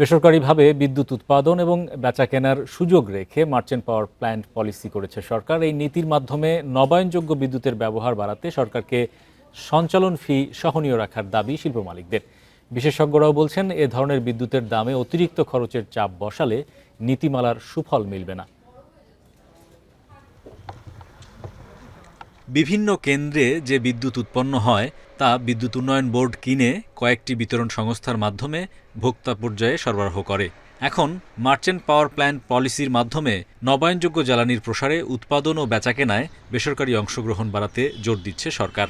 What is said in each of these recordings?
বেসরকারিভাবে বিদ্যুৎ উৎপাদন এবং বেচাকেনার সুযোগ রেখে মার্চেন্ট পাওয়ার প্ল্যান্ট পলিসি করেছে সরকার। এই নীতির মাধ্যমে নবায়নযোগ্য বিদ্যুতের ব্যবহার বাড়াতে সরকারকে সঞ্চালন ফি সহনীয় রাখার দাবি শিল্প মালিকদের। বিশেষজ্ঞরাও বলছেন, এ ধরনের বিদ্যুতের দামে অতিরিক্ত খরচের চাপ বসালে নীতিমালার সুফল মিলবে না। বিভিন্ন কেন্দ্রে যে বিদ্যুৎ উৎপন্ন হয় তা বিদ্যুৎ উন্নয়ন বোর্ড কিনে কয়েকটি বিতরণ সংস্থার মাধ্যমে ভোক্তা পর্যায়ে সরবরাহ করে। এখন মার্চেন্ট পাওয়ার প্ল্যান্ট পলিসির মাধ্যমে নবায়নযোগ্য জ্বালানির প্রসারে উৎপাদন ও বেচাকেনায় বেসরকারি অংশগ্রহণ বাড়াতে জোর দিচ্ছে সরকার।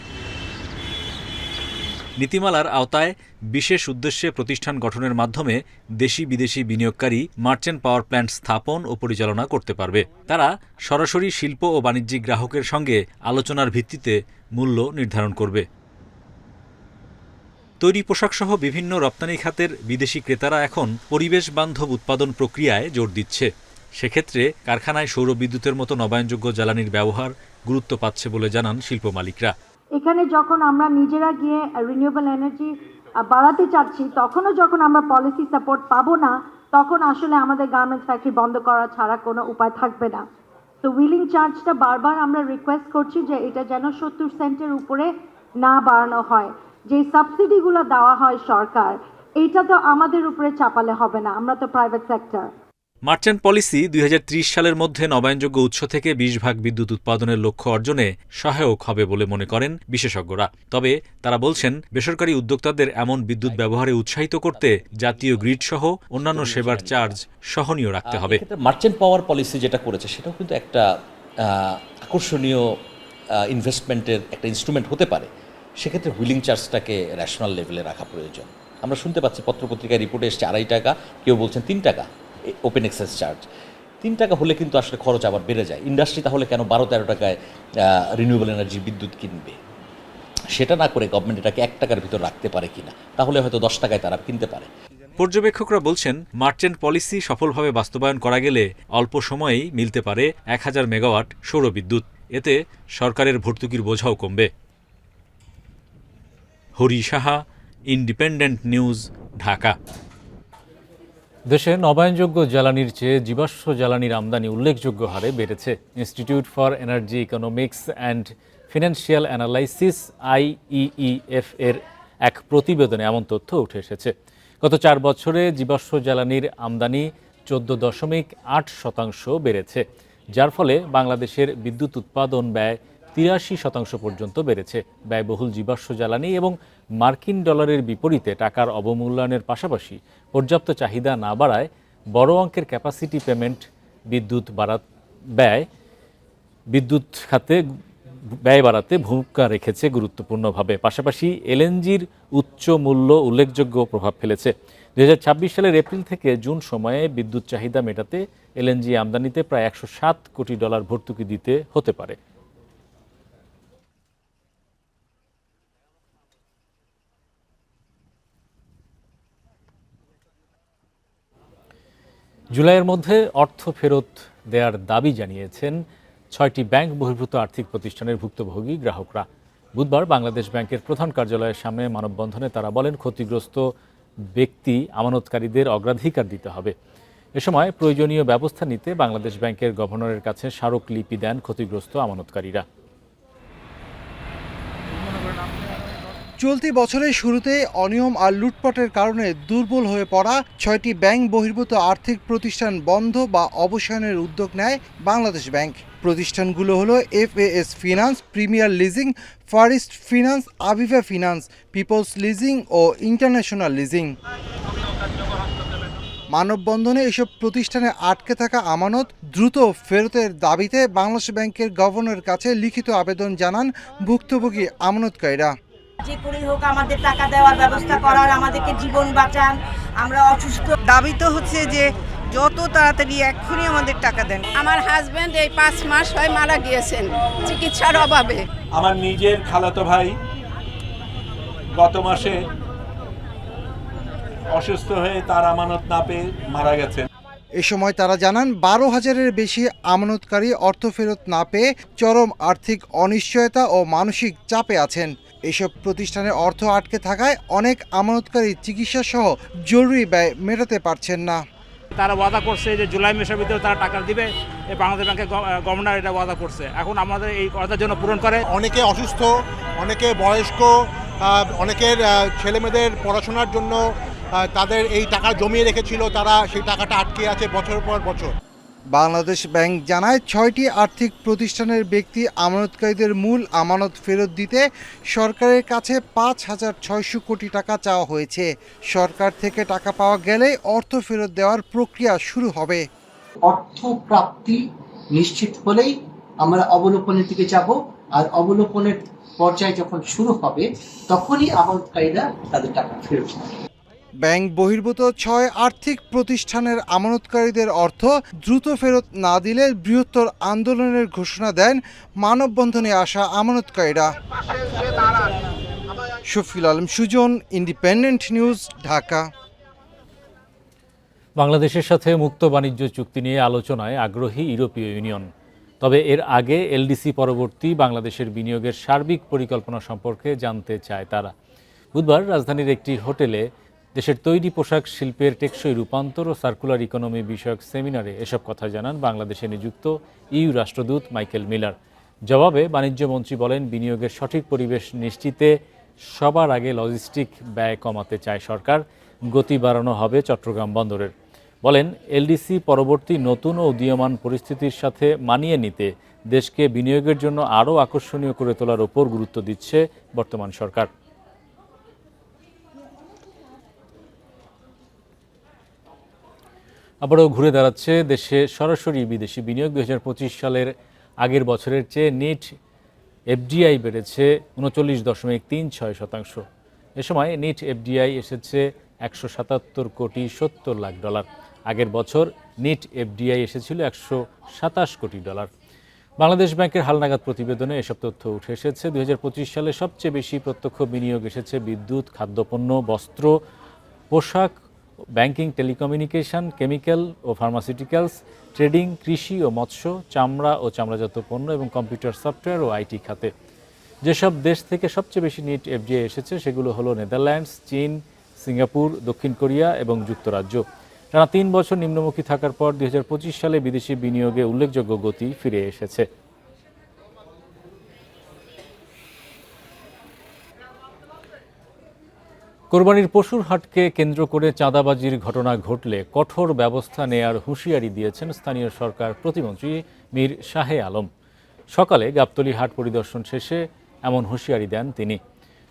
নীতিমালার আওতায় বিশেষ উদ্দেশ্যে প্রতিষ্ঠান গঠনের মাধ্যমে দেশি বিদেশি বিনিয়োগকারী মার্চেন্ট পাওয়ার প্ল্যান্ট স্থাপন ও পরিচালনা করতে পারবে। তারা সরাসরি শিল্প ও বাণিজ্যিক গ্রাহকের সঙ্গে আলোচনার ভিত্তিতে মূল্য নির্ধারণ করবে। তৈরি পোশাকসহ বিভিন্ন রপ্তানি খাতের বিদেশি ক্রেতারা এখন পরিবেশ বান্ধব উৎপাদন প্রক্রিয়ায় জোর দিচ্ছে। সেক্ষেত্রে কারখানায় সৌরবিদ্যুতের মতো নবায়নযোগ্য জ্বালানির ব্যবহার গুরুত্ব পাচ্ছে বলে জানান শিল্প মালিকরা। এখানে যখন আমরা নিজেরা গিয়ে রিনিউয়েবল এনার্জি বাড়াতে চাচ্ছি, তখনও যখন আমরা পলিসি সাপোর্ট পাবো না, তখন আসলে আমাদের গার্মেন্টস ফ্যাক্টরি বন্ধ করা ছাড়া কোনো উপায় থাকবে না। তো হুইলিং চার্জটা বারবার আমরা রিকোয়েস্ট করছি যে এটা যেন 70 সেন্টের উপরে না বাড়ানো হয়। যে সাবসিডিগুলো দেওয়া হয় সরকার, এটা তো আমাদের উপরে চাপালে হবে না, আমরা তো প্রাইভেট সেক্টর। মার্চেন্ট পলিসি 2030 সালের মধ্যে নবায়নযোগ্য উৎস থেকে 20% বিদ্যুৎ উৎপাদনের লক্ষ্য অর্জনে সহায়ক হবে বলে মনে করেন বিশেষজ্ঞরা। তবে তারা বলছেন, বেসরকারি উদ্যোক্তাদের এমন বিদ্যুৎ ব্যবহারে উৎসাহিত করতে জাতীয় গ্রিড সহ অন্যান্য সেবার চার্জ সহনীয় রাখতে হবে। মার্চেন্ট পাওয়ার পলিসি যেটা করেছে সেটাও কিন্তু একটা আকর্ষণীয় ইনভেস্টমেন্টের একটা ইনস্ট্রুমেন্ট হতে পারে। সেক্ষেত্রে হুইলিং চার্জটাকে ন্যাশনাল লেভেলে রাখা প্রয়োজন। আমরা শুনতে পাচ্ছি পত্রপত্রিকায় রিপোর্টে এসছে 2.5 টাকা, কেউ বলছেন 3 টাকা ওপেন এক্সেস চার্জ। 3 টাকা হলে কিন্তু আসলে খরচ আবার বেড়ে যায়। ইন্ডাস্ট্রি তাহলে কেন 12-13 টাকায় রিনিউয়েবল এনার্জি বিদ্যুৎ কিনবে? সেটা না করে গভর্নমেন্ট এটাকে 1 টাকার ভিতর রাখতে পারে কিনা, তাহলে হয়তো 10 টাকায় তারা কিনতে পারে। পর্যবেক্ষকরা বলছেন, মার্চেন্ট পলিসি সফলভাবে বাস্তবায়ন করা গেলে অল্প সময়েই মিলতে পারে 1000 মেগাওয়াট সৌরবিদ্যুৎ। এতে সরকারের ভর্তুকির বোঝাও কমবে। Hari Saha, independent news, Dhaka. দেশে নবায়নযোগ্য জ্বালানির চেয়ে জীবাশ্ম জ্বালানির আমদানি উল্লেখযোগ্য হারে বেড়েছে। Institute for energy economics and financial analysis IEEF এর এক প্রতিবেদনে এমন তথ্য উঠে এসেছে। গত 4 বছরে জীবাশ্ম জ্বালানির আমদানি 14.8% বেড়েছে, যার ফলে বাংলাদেশের বিদ্যুৎ উৎপাদন ব্যয় 83% পর্যন্ত বেড়েছে। ব্যয়বহুল জীবাশ্ম জ্বালানি এবং মার্কিন ডলারের বিপরীতে টাকার অবমূল্যায়নের পাশাপাশি পর্যাপ্ত চাহিদা না বাড়ায় বড় অঙ্কের ক্যাপাসিটি পেমেন্ট বিদ্যুৎ খাতে ব্যয় বাড়াতে ভূমিকা রেখেছে গুরুত্বপূর্ণভাবে। পাশাপাশি এলএনজির উচ্চ মূল্য উল্লেখযোগ্য প্রভাব ফেলেছে। 2026 সালের এপ্রিল থেকে জুন সময়ে বিদ্যুৎ চাহিদা মেটাতে এলএনজি আমদানিতে প্রায় $107 কোটি ভর্তুকি দিতে হতে পারে। জুলাইয়ের মধ্যে অর্থ ফেরত দেওয়ার দাবি জানিয়েছেন 6টি ব্যাংক বহির্ভূত আর্থিক প্রতিষ্ঠানের ভুক্তভোগী গ্রাহকরা। বুধবার বাংলাদেশ ব্যাংকের প্রধান কার্যালয়ের সামনে মানববন্ধনে তারা বলেন, ক্ষতিগ্রস্ত ব্যক্তি আমানতকারীদের অগ্রাধিকার দিতে হবে। এ সময় প্রয়োজনীয় ব্যবস্থা নিতে বাংলাদেশ ব্যাংকের গভর্নরের কাছে স্মারকলিপি দেন ক্ষতিগ্রস্ত আমানতকারীরা। চলতি বছরের শুরুতে অনিয়ম আর লুটপাটের কারণে দুর্বল হয়ে পড়া 6টি ব্যাংক বহির্ভূত আর্থিক প্রতিষ্ঠান বন্ধ বা অবসানের উদ্যোগ নেয় বাংলাদেশ ব্যাংক। প্রতিষ্ঠানগুলো হলো FAS finance, premier leasing, far east finance, Aviva finance, People's leasing ও ইন্টারন্যাশনাল লিজিং। মানববন্ধনে এসব প্রতিষ্ঠানে আটকে থাকা আমানত দ্রুত ফেরতের দাবিতে বাংলাদেশ ব্যাংকের গভর্নরের কাছে লিখিত আবেদন জানান ভুক্তভোগী আমানতকারীরা। যে করেই হোক আমাদের টাকা দেওয়ার ব্যবস্থা করার, আমাদেরকে জীবন বাঁচান, আমরা অসুস্থ। দাবি তো হচ্ছে যে যত তাড়াতাড়ি এক্ষুনি আমাদের টাকা দেন। আমার হাজবেন্ড এই 5 মাস হয় মারা গিয়েছেন চিকিৎসার অভাবে। আমার নিজের খালাতো ভাই গত মাসে অসুস্থ হয়ে তার আমানত না পেয়ে মারা গেছেন। এ সময় তারা জানান 12,000-এর বেশি আমানতকারী অর্থ ফেরত না পেয়ে চরম আর্থিক অনিশ্চয়তা ও মানসিক চাপে আছেন। এসব প্রতিষ্ঠানে অর্থ আটকে থাকায় অনেক আমানতকারী চিকিৎসা সহ জরুরি ব্যয় মেটাতে পারছেন না। তারা ওয়াদা করছে যে জুলাই মাসের ভিতরে তারা টাকা দিবে, এই বাংলাদেশ ব্যাংকের গভর্নর এটা ওয়াদা করছে। এখন আমাদের এই ওয়াদার জন্য পূরণ করে। অনেকে অসুস্থ, অনেকে বয়স্ক, অনেকের ছেলেমেয়েদের পড়াশোনার জন্য তাদের এই টাকা জমিয়ে রেখেছিল, তারা সেই টাকাটা আটকে আছে বছরের পর বছর। বাংলাদেশ ব্যাংক জানায় 6টি আর্থিক প্রতিষ্ঠানের ব্যক্তি আমানতকারীদের মূল আমানত ফেরত দিতে সরকারের কাছে 5,600 কোটি টাকা চাওয়া হয়েছে। সরকার থেকে টাকা পাওয়া গেলে অর্থ ফেরত দেওয়ার প্রক্রিয়া শুরু হবে। অর্থ প্রাপ্তি নিশ্চিত হলেই আমরা অবলোকনের দিকে যাব, আর অবলোকনের পর্যায়ে যখন শুরু হবে তখনই আমানতকারীরা তাদের টাকা ফেরত পাবে। ব্যাংক বহির্ভূত 6 আর্থিক প্রতিষ্ঠানের আমানতকারীদের অর্থ দ্রুত ফেরত না দিলে বৃহত্তর আন্দোলনের ঘোষণা দেন মানববন্ধনে আসা আমানতকারীরা। Shafiul Alam Sujan, independent news, Dhaka. বাংলাদেশের সাথে মুক্ত বাণিজ্য চুক্তি নিয়ে আলোচনায় আগ্রহী ইউরোপীয় ইউনিয়ন। তবে এর আগে এলডিসি পরবর্তী বাংলাদেশের বিনিয়োগের সার্বিক পরিকল্পনা সম্পর্কে জানতে চায় তারা। বুধবার রাজধানীর একটি হোটেলে দেশের তৈরি পোশাক শিল্পের টেকসই রূপান্তর ও সার্কুলার ইকোনমি বিষয়ক সেমিনারে এসব কথা জানান বাংলাদেশে নিযুক্ত ইইউ রাষ্ট্রদূত মাইকেল মিলার। জবাবে বাণিজ্যমন্ত্রী বলেন, বিনিয়োগের সঠিক পরিবেশ নিশ্চিতে সবার আগে লজিস্টিক ব্যয় কমাতে চায় সরকার, গতি বাড়ানো হবে চট্টগ্রাম বন্দরের। বলেন, এলডিসি পরবর্তী নতুন ও উদীয়মান পরিস্থিতির সাথে মানিয়ে নিতে দেশকে বিনিয়োগের জন্য আরও আকর্ষণীয় করে তোলার ওপর গুরুত্ব দিচ্ছে বর্তমান সরকার। আবারও ঘুরে দাঁড়াচ্ছে দেশে সরাসরি বিদেশি বিনিয়োগ। 2025 সালের আগের বছরের চেয়ে নেট এফডিআই বেড়েছে 39.36%। এ সময় নেট এফডিআই এসেছে 177 কোটি 70 লাখ ডলার। আগের বছর নেট এফডিআই এসেছিল 127 কোটি ডলার। বাংলাদেশ ব্যাংকের হালনাগাদ প্রতিবেদনে এসব তথ্য উঠে এসেছে। 2025 সালে সবচেয়ে বেশি প্রত্যক্ষ বিনিয়োগ এসেছে বিদ্যুৎ, খাদ্যপণ্য, বস্ত্র, পোশাক, ব্যাংকিং, টেলিকমিউনিকেশন, কেমিক্যাল ও ফার্মাসিউটিক্যালস, ট্রেডিং, কৃষি ও মৎস্য, চামড়া ও চামড়াজাত পণ্য এবং কম্পিউটার সফটওয়্যার ও আইটি খাতে। যেসব দেশ থেকে সবচেয়ে বেশি নেট এফডিআই এসেছে সেগুলো হলো নেদারল্যান্ডস, চীন, সিঙ্গাপুর, দক্ষিণ কোরিয়া এবং যুক্তরাজ্য। টানা 3 বছর নিম্নমুখী থাকার পর 2025 সালে বিদেশি বিনিয়োগে উল্লেখযোগ্য গতি ফিরে এসেছে। কোরবানির পশুর হাটকে কেন্দ্র করে চাঁদাবাজির ঘটনা ঘটলে কঠোর ব্যবস্থা নেয়ার হুঁশিয়ারি দিয়েছেন স্থানীয় সরকার প্রতিমন্ত্রী মীর শাহে আলম। সকালে গাবতলী হাট পরিদর্শন শেষে এমন হুঁশিয়ারি দেন তিনি।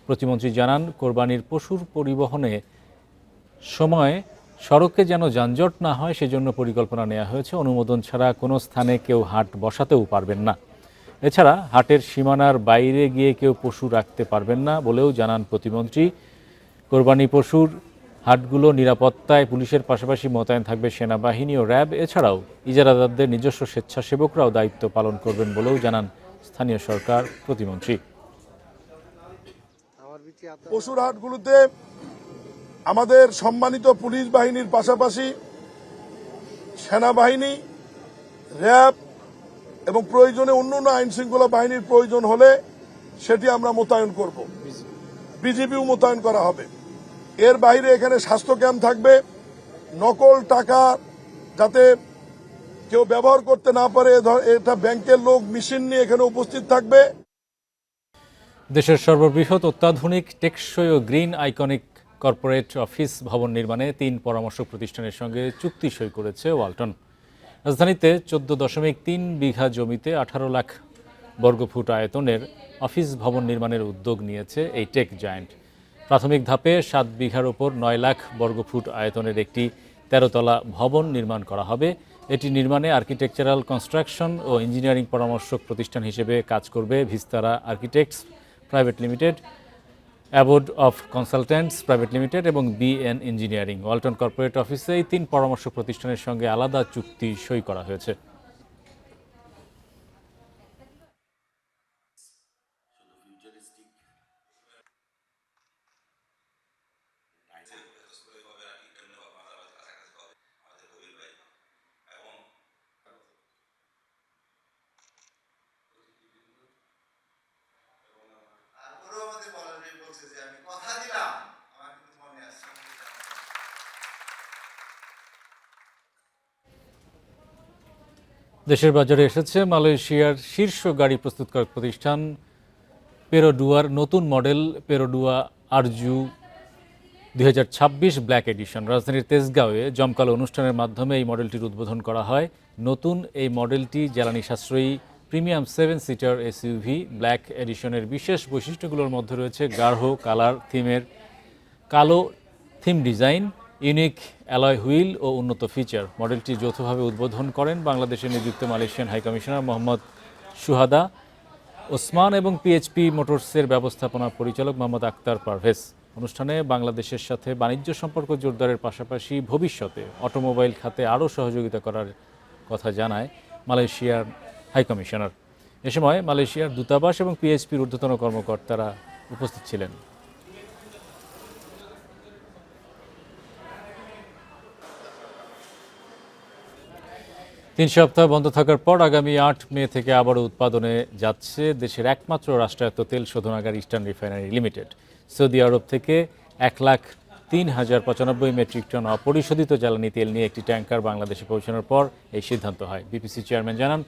প্রতিমন্ত্রী জানান, কোরবানির পশুর পরিবহনে সময় সড়কে যেন যানজট না হয় সেজন্য পরিকল্পনা নেওয়া হয়েছে। অনুমোদন ছাড়া কোনো স্থানে কেউ হাট বসাতেও পারবেন না। এছাড়া হাটের সীমানার বাইরে গিয়ে কেউ পশু রাখতে পারবেন না বলেও জানান প্রতিমন্ত্রী। কোরবানি পশুর হাটগুলো নিরাপত্তায় পুলিশের পাশাপাশি মোতায়েন থাকবে সেনাবাহিনী ও র্যাব। এছাড়াও ইজারাদারদের নিজস্ব স্বেচ্ছাসেবকরাও দায়িত্ব পালন করবেন বলেও জানান স্থানীয় সরকার প্রতিমন্ত্রী। পশুর হাটগুলোতে আমাদের সম্মানিত পুলিশ বাহিনীর পাশাপাশি সেনাবাহিনী, র্যাব এবং প্রয়োজনে অন্যান্য আইন শৃঙ্খলা বাহিনীর প্রয়োজন হলে সেটি আমরা মোতায়েন করব। বিজিবিও মোতায়েন করা হবে। এর বাইরে এখানে স্বাস্থ্য ক্যাম্প থাকবে। নকল টাকা যাতে কেউ ব্যবহার করতে না পারে, এটা ব্যাংকের লোক মেশিন নিয়ে এখানে উপস্থিত থাকবে। দেশের সর্ববৃহৎ অত্যাধুনিক টেকসই ও গ্রিন আইকনিক কর্পোরেট অফিস ভবন নির্মাণে 3 পরামর্শক প্রতিষ্ঠানের সঙ্গে চুক্তি সই করেছে ওয়ালটন। রাজধানীতে 14.3 বিঘা জমিতে 18 লাখ বর্গফুট আয়তনের অফিস ভবন নির্মাণের উদ্যোগ নিয়েছে এই টেক জায়ান্ট। প্রাথমিক ধাপে 7 বিঘার ওপর 9 লাখ বর্গফুট আয়তনের একটি 13 তলা ভবন নির্মাণ করা হবে। এটি নির্মাণে আর্কিটেকচারাল কনস্ট্রাকশন ও ইঞ্জিনিয়ারিং পরামর্শক প্রতিষ্ঠান হিসেবে কাজ করবে Vistara architects private limited, aboard of consultants private limited এবং বিএন ইঞ্জিনিয়ারিং। ওয়ালটন কর্পোরেট অফিসে এই 3 পরামর্শক প্রতিষ্ঠানের সঙ্গে আলাদা চুক্তি সই করা হয়েছে। দেশের বাজারে এসেছে মালয়েশিয়ার শীর্ষ গাড়ি প্রস্তুতকারক প্রতিষ্ঠান পেরোডুয়ার নতুন মডেল পেরোডুয়া আরজু 2026 ব্ল্যাক এডিশন। রাজধানীর তেজগাঁওয়ে জমকালো অনুষ্ঠানের মাধ্যমে এই মডেলটির উদ্বোধন করা হয়। নতুন এই মডেলটি জ্বালানি সাশ্রয়ী প্রিমিয়াম 7 সিটার এসইউভি। ব্ল্যাক এডিশনের বিশেষ বৈশিষ্ট্যগুলোর মধ্যে রয়েছে গাঢ় কালার থিমের কালো theme design, unique alloy wheel ও উন্নত ফিচার। মডেলটি যৌথভাবে উদ্বোধন করেন বাংলাদেশে নিযুক্ত Malaysian high commissioner Mohammad Suhada Osman এবং পিএইচপি মোটরসের ব্যবস্থাপনা পরিচালক মোহাম্মদ আক্তার পারভেজ। অনুষ্ঠানে বাংলাদেশের সাথে বাণিজ্য সম্পর্ক জোরদারের পাশাপাশি ভবিষ্যতে অটোমোবাইল খাতে আরও সহযোগিতা করার কথা জানায় মালয়েশিয়ার হাইকমিশনার। এ সময় মালয়েশিয়ার দূতাবাস এবং পিএইচপির ঊর্ধ্বতন কর্মকর্তারা উপস্থিত ছিলেন। তিন সপ্তাহ বন্ধ থাকার পর আগামী 8 মে থেকে আবারও উৎপাদনে যাচ্ছে দেশের একমাত্র রাষ্ট্রায়ত্ত তেল শোধনাগার ইস্টার্ন রিফাইনারি লিমিটেড। সৌদি আরব থেকে 1,03,095 মেট্রিক টন অপরিশোধিত জ্বালানি তেল নিয়ে একটি ট্যাঙ্কার বাংলাদেশে পৌঁছানোর পর এই সিদ্ধান্ত হয়। বিপিসি চেয়ারম্যান জানান,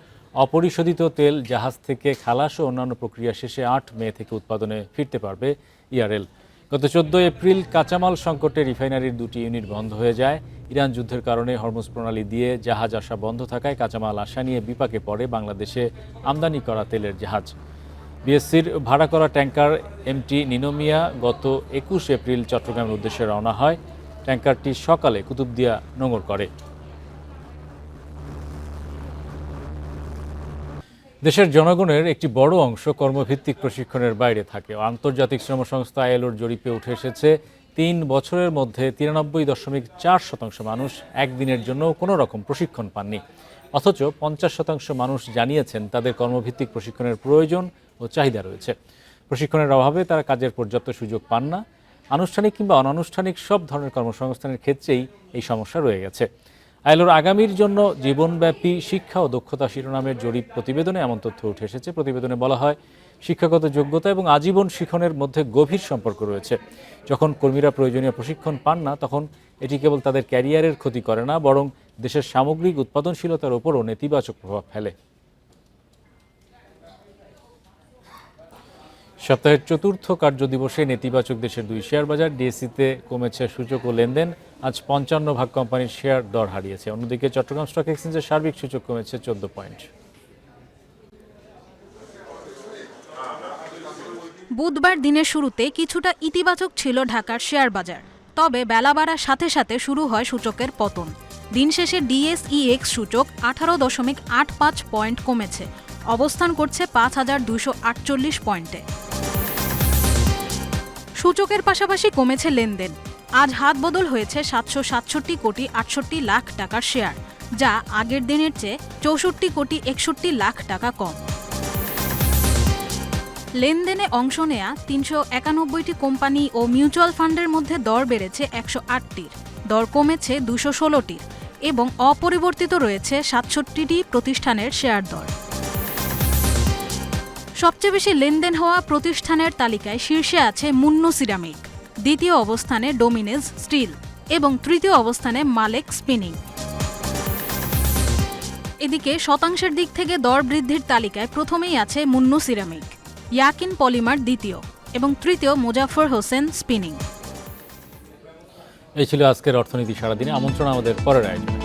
অপরিশোধিত তেল জাহাজ থেকে খালাস ও অন্যান্য প্রক্রিয়া শেষে 8 মে থেকে উৎপাদনে ফিরতে পারবে ইআরএল। গত 14 এপ্রিল কাঁচামাল সংকটে রিফাইনারির 2টি ইউনিট বন্ধ হয়ে যায়। ইরান যুদ্ধের কারণে হরমুজ প্রণালী দিয়ে জাহাজ আসা বন্ধ থাকায় কাঁচামাল আসা নিয়ে বিপাকে পড়ে বাংলাদেশে আমদানি করা তেলের জাহাজ। বিএসসির ভাড়া করা ট্যাঙ্কার এমটি নিনোমিয়া গত 21 এপ্রিল চট্টগ্রামের উদ্দেশ্যে রওনা হয়। ট্যাঙ্কারটি সকালে কুতুবদিয়া নোঙর করে। দেশের জনগণের একটি বড় অংশ কর্মভিত্তিক প্রশিক্ষণের বাইরে থাকে। আন্তর্জাতিক শ্রম সংস্থা আইএলওর জরিপে উঠে এসেছে 3 বছরের মধ্যে 93.4% মানুষ একদিনের জন্য কোনো রকম প্রশিক্ষণ পাননি। অথচ 50% মানুষ জানিয়েছেন তাদের কর্মভিত্তিক প্রশিক্ষণের প্রয়োজন ও চাহিদা রয়েছে। প্রশিক্ষণের অভাবে তারা কাজের পর্যাপ্ত সুযোগ পান না। আনুষ্ঠানিক কিংবা অনানুষ্ঠানিক সব ধরনের কর্মসংস্থানের ক্ষেত্রেই এই সমস্যা রয়ে গেছে। আইএলওর আগামীর জন্য জীবনব্যাপী শিক্ষা ও দক্ষতা শিরোনামের জরিপ প্রতিবেদনে এমন তথ্য উঠে এসেছে। প্রতিবেদনে বলা হয়, শিক্ষাগত যোগ্যতা এবং আজীবন শিখনের মধ্যে গভীর সম্পর্ক রয়েছে। যখন কর্মীরা প্রয়োজনীয় প্রশিক্ষণ পান না, তখন এটি কেবল তাদের ক্যারিয়ারের ক্ষতি করে না, বরং দেশের সামগ্রিক উৎপাদনশীলতার উপরও নেতিবাচক প্রভাব ফেলে। সপ্তাহের 4র্থ কার্যদিবসে নেতিবাচক দেশের 2 শেয়ার বাজার। ডিএসইতে কমেছে সূচক ও লেনদেন। আজ 55 ভাগ কোম্পানির শেয়ার দর হারিয়েছে। অন্যদিকে চট্টগ্রাম স্টক এক্সচেঞ্জের সার্বিক সূচক কমেছে 14 পয়েন্ট। বুধবার দিনের শুরুতে কিছুটা ইতিবাচক ছিল ঢাকার শেয়ার বাজার, তবে বেলা বাড়ার সাথে সাথে শুরু হয় সূচকের পতন। দিন শেষে ডিএসইএক্স সূচক 18.85 পয়েন্ট কমেছে, অবস্থান করছে 5,248 পয়েন্টে। সূচকের পাশাপাশি কমেছে লেনদেন। আজ হাত বদল হয়েছে 767 কোটি 68 লাখ টাকার শেয়ার, যা আগের দিনের চেয়ে 64 কোটি 61 লাখ টাকা কম। লেনদেনে অংশ নেয়া 391টি কোম্পানি ও মিউচুয়াল ফান্ডের মধ্যে দর বেড়েছে 108টির, দর কমেছে 216টির এবং অপরিবর্তিত রয়েছে 67টি প্রতিষ্ঠানের শেয়ার দর। সবচেয়ে বেশি লেনদেন হওয়া প্রতিষ্ঠানের তালিকায় শীর্ষে আছে মুন্নু সিরামিক, দ্বিতীয় অবস্থানে ডোমিনেজ স্টিল এবং তৃতীয় অবস্থানে মালেক স্পিনিং। এদিকে শতাংশের দিক থেকে দর বৃদ্ধির তালিকায় প্রথমেই আছে মুন্নু সিরামিক, ইয়াকিন পলিমার দ্বিতীয় এবং তৃতীয় মুজাফফর হোসেন স্পিনিং। এই ছিল আজকের অর্থনীতি সারাদিনে। আমন্ত্রণ আমাদের পরের আয়োজনে।